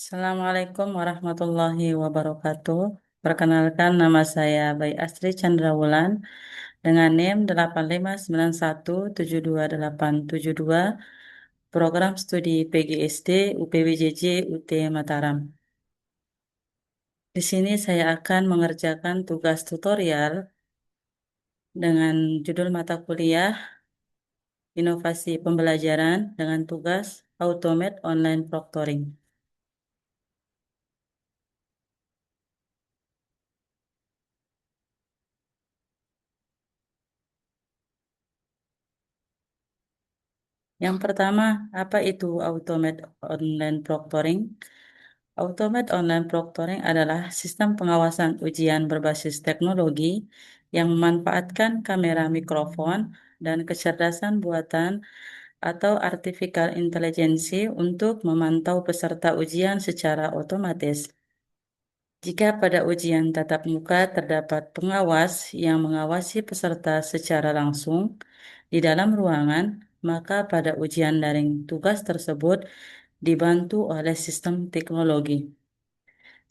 Assalamualaikum warahmatullahi wabarakatuh. Perkenalkan nama saya Bayi Astri Chandrawulan dengan NIM 8591727872 Program Studi PGSD UPWJJ UT Mataram. Di sini saya akan mengerjakan tugas tutorial dengan judul mata kuliah Inovasi Pembelajaran dengan tugas Automate Online Proctoring. Yang pertama, apa itu Automate Online Proctoring? Automate Online Proctoring adalah sistem pengawasan ujian berbasis teknologi yang memanfaatkan kamera mikrofon dan kecerdasan buatan atau artificial intelligence untuk memantau peserta ujian secara otomatis. Jika pada ujian tatap muka terdapat pengawas yang mengawasi peserta secara langsung di dalam ruangan, maka pada ujian daring tugas tersebut dibantu oleh sistem teknologi.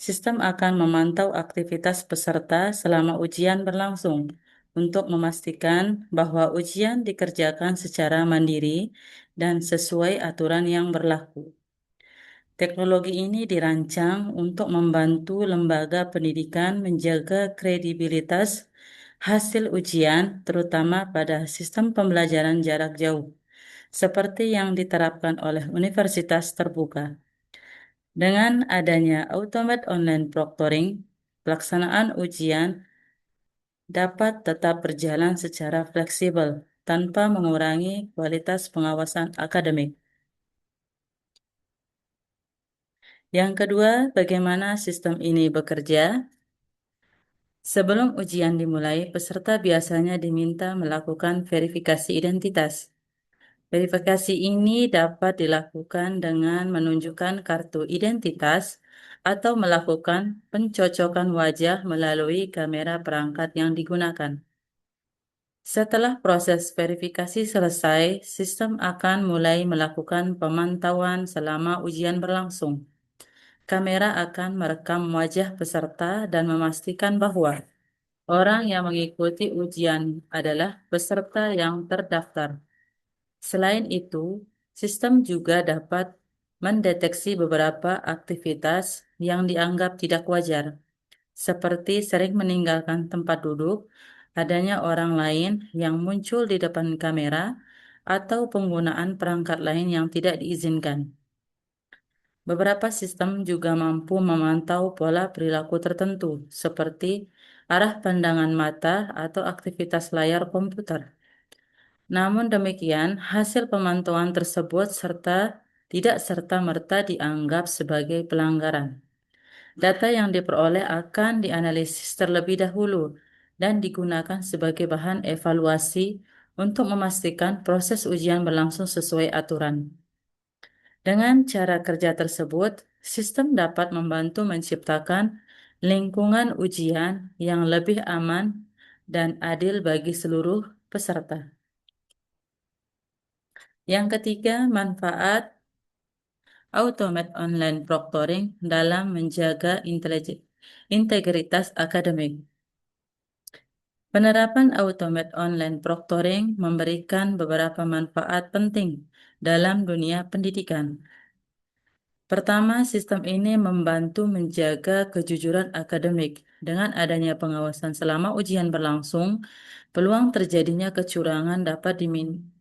Sistem akan memantau aktivitas peserta selama ujian berlangsung untuk memastikan bahwa ujian dikerjakan secara mandiri dan sesuai aturan yang berlaku. Teknologi ini dirancang untuk membantu lembaga pendidikan menjaga kredibilitas hasil ujian, terutama pada sistem pembelajaran jarak jauh, seperti yang diterapkan oleh universitas terbuka. Dengan adanya Automate Online Proctoring, pelaksanaan ujian dapat tetap berjalan secara fleksibel tanpa mengurangi kualitas pengawasan akademik. Yang kedua, bagaimana sistem ini bekerja? Sebelum ujian dimulai, peserta biasanya diminta melakukan verifikasi identitas. Verifikasi ini dapat dilakukan dengan menunjukkan kartu identitas atau melakukan pencocokan wajah melalui kamera perangkat yang digunakan. Setelah proses verifikasi selesai, sistem akan mulai melakukan pemantauan selama ujian berlangsung. Kamera akan merekam wajah peserta dan memastikan bahwa orang yang mengikuti ujian adalah peserta yang terdaftar. Selain itu, sistem juga dapat mendeteksi beberapa aktivitas yang dianggap tidak wajar, seperti sering meninggalkan tempat duduk, adanya orang lain yang muncul di depan kamera, atau penggunaan perangkat lain yang tidak diizinkan. Beberapa sistem juga mampu memantau pola perilaku tertentu, seperti arah pandangan mata atau aktivitas layar komputer. Namun demikian, hasil pemantauan tersebut tidak serta-merta dianggap sebagai pelanggaran. Data yang diperoleh akan dianalisis terlebih dahulu dan digunakan sebagai bahan evaluasi untuk memastikan proses ujian berlangsung sesuai aturan. Dengan cara kerja tersebut, sistem dapat membantu menciptakan lingkungan ujian yang lebih aman dan adil bagi seluruh peserta. Yang ketiga, manfaat Automate Online Proctoring dalam menjaga integritas akademik. Penerapan Automate Online Proctoring memberikan beberapa manfaat penting dalam dunia pendidikan. Pertama, sistem ini membantu menjaga kejujuran akademik. Dengan adanya pengawasan selama ujian berlangsung, peluang terjadinya kecurangan dapat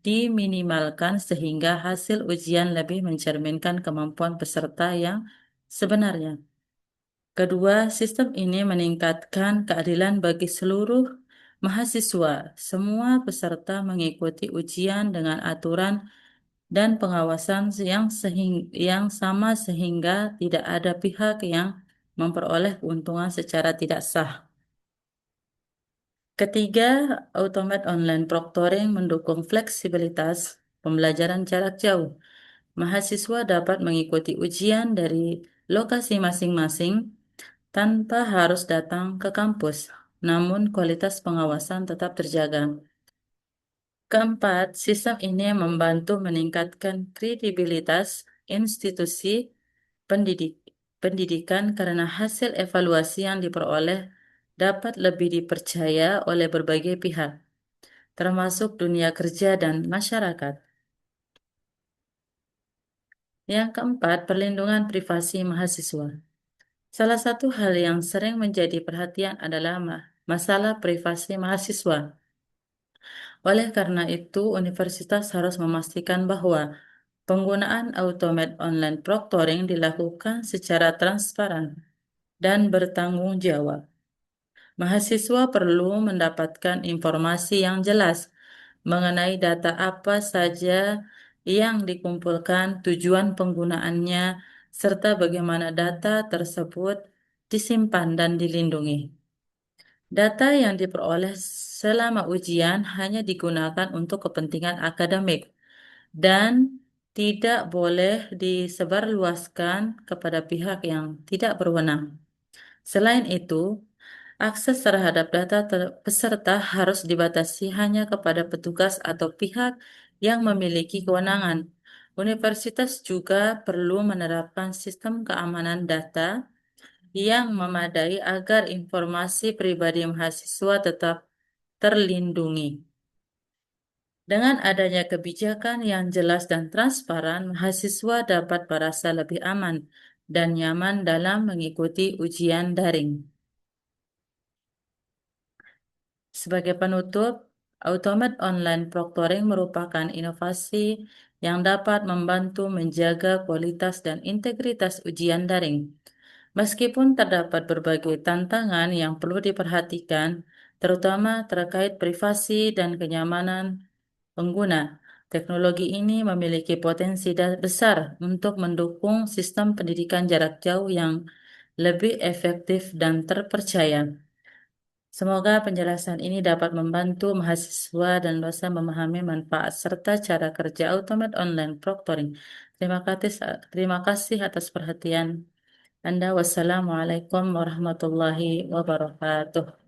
diminimalkan sehingga hasil ujian lebih mencerminkan kemampuan peserta yang sebenarnya. Kedua, sistem ini meningkatkan keadilan bagi seluruh mahasiswa. Semua peserta mengikuti ujian dengan aturan dan pengawasan yang sama sehingga tidak ada pihak yang memperoleh keuntungan secara tidak sah. Ketiga, Automate Online Proctoring mendukung fleksibilitas pembelajaran jarak jauh. Mahasiswa dapat mengikuti ujian dari lokasi masing-masing tanpa harus datang ke kampus, namun kualitas pengawasan tetap terjaga. Keempat, sistem ini membantu meningkatkan kredibilitas institusi pendidik. pendidikan karena hasil evaluasi yang diperoleh dapat lebih dipercaya oleh berbagai pihak, termasuk dunia kerja dan masyarakat. Yang keempat, perlindungan privasi mahasiswa. Salah satu hal yang sering menjadi perhatian adalah masalah privasi mahasiswa. Oleh karena itu, universitas harus memastikan bahwa penggunaan automate online proctoring dilakukan secara transparan dan bertanggung jawab. Mahasiswa perlu mendapatkan informasi yang jelas mengenai data apa saja yang dikumpulkan, tujuan penggunaannya, serta bagaimana data tersebut disimpan dan dilindungi. Data yang diperoleh selama ujian hanya digunakan untuk kepentingan akademik dan tidak boleh disebarluaskan kepada pihak yang tidak berwenang. Selain itu, akses terhadap data peserta harus dibatasi hanya kepada petugas atau pihak yang memiliki kewenangan. Universitas juga perlu menerapkan sistem keamanan data yang memadai agar informasi pribadi mahasiswa tetap terlindungi. Dengan adanya kebijakan yang jelas dan transparan, mahasiswa dapat merasa lebih aman dan nyaman dalam mengikuti ujian daring. Sebagai penutup, Automate Online Proctoring merupakan inovasi yang dapat membantu menjaga kualitas dan integritas ujian daring. Meskipun terdapat berbagai tantangan yang perlu diperhatikan, terutama terkait privasi dan kenyamanan pengguna, teknologi ini memiliki potensi besar untuk mendukung sistem pendidikan jarak jauh yang lebih efektif dan terpercaya. Semoga penjelasan ini dapat membantu mahasiswa dan dosen memahami manfaat serta cara kerja automate online proctoring. Terima kasih atas perhatian Anda. Wassalamualaikum warahmatullahi wabarakatuh.